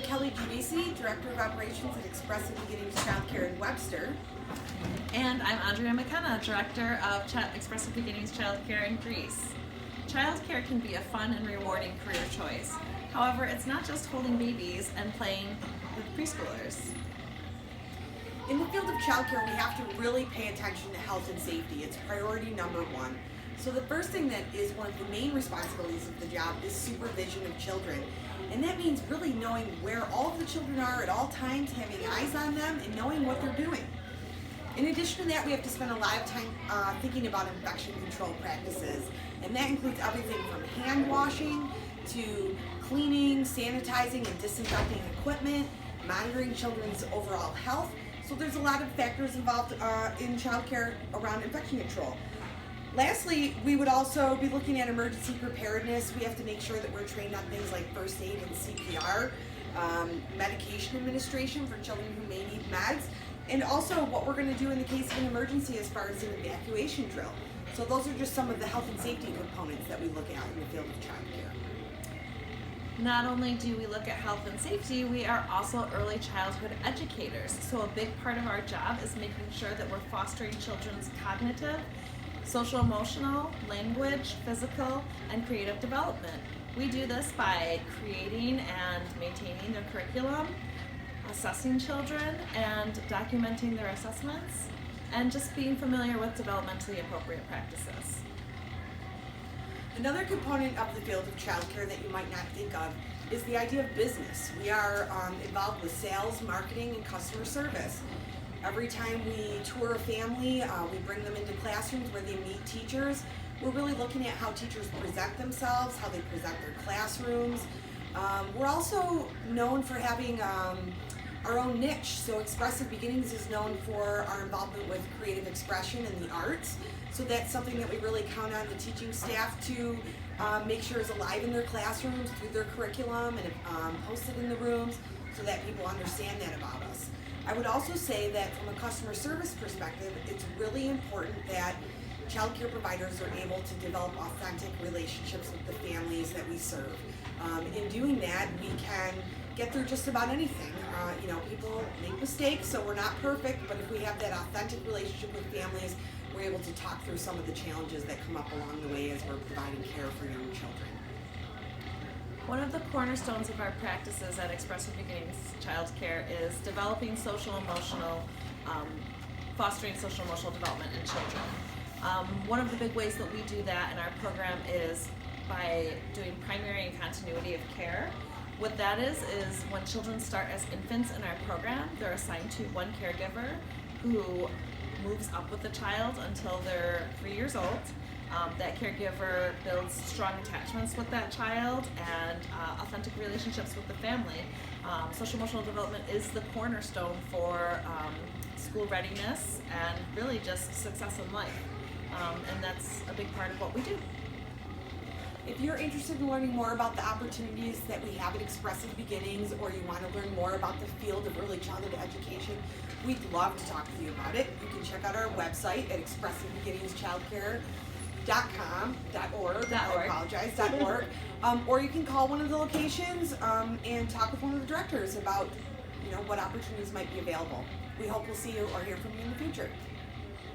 Kelly GBC, Director of Operations at Expressive Beginnings Childcare in Webster. And I'm Andrea McKenna, Director of Expressive Beginnings Childcare in Greece. Childcare can be a fun and rewarding career choice. However, it's not just holding babies and playing with preschoolers. In the field of childcare, we have to really pay attention to health and safety. It's priority number one. So the first thing that is one of the main responsibilities of the job is supervision of children. And that means really knowing where all of the children are at all times, having eyes on them, and knowing what they're doing. In addition to that, we have to spend a lot of time thinking about infection control practices. And that includes everything from hand washing to cleaning, sanitizing, and disinfecting equipment, monitoring children's overall health. So there's a lot of factors involved in childcare around infection control. Lastly, we would also be looking at emergency preparedness. We have to make sure that we're trained on things like first aid and CPR, medication administration for children who may need meds, and also what we're going to do in the case of an emergency as far as an evacuation drill. So those are just some of the health and safety components that we look at in the field of childcare. Not only do we look at health and safety, we are also early childhood educators. So a big part of our job is making sure that we're fostering children's cognitive, social emotional, language, physical, and creative development. We do this by creating and maintaining their curriculum, assessing children and documenting their assessments, and just being familiar with developmentally appropriate practices. Another component of the field of childcare that you might not think of is the idea of business. We are involved with sales, marketing, and customer service. Every time we tour a family, we bring them into classrooms where they meet teachers. We're really looking at how teachers present themselves, how they present their classrooms. We're also known for having our own niche. So Expressive Beginnings is known for our involvement with creative expression and the arts. So that's something that we really count on the teaching staff to make sure is alive in their classrooms through their curriculum and posted in the rooms so that people understand that about us. I would also say that from a customer service perspective, it's really important that childcare providers are able to develop authentic relationships with the families that we serve. In doing that, we can get through just about anything. People make mistakes, so we're not perfect, but if we have that authentic relationship with families, we're able to talk through some of the challenges that come up along the way as we're providing care for young children. One of the cornerstones of our practices at Expressive Beginnings Childcare is developing fostering social emotional development in children. One of the big ways that we do that in our program is by doing primary and continuity of care. What that is when children start as infants in our program, they're assigned to one caregiver who moves up with the child until they're 3 years old. That caregiver builds strong attachments with that child and authentic relationships with the family. Social emotional development is the cornerstone for school readiness and really just success in life. And that's a big part of what we do. If you're interested in learning more about the opportunities that we have at Expressive Beginnings, or you want to learn more about the field of early childhood education, we'd love to talk with you about it. You can check out our website at expressivebeginningschildcare.org, or you can call one of the locations and talk with one of the directors about what opportunities might be available. We hope we'll see you or hear from you in the future.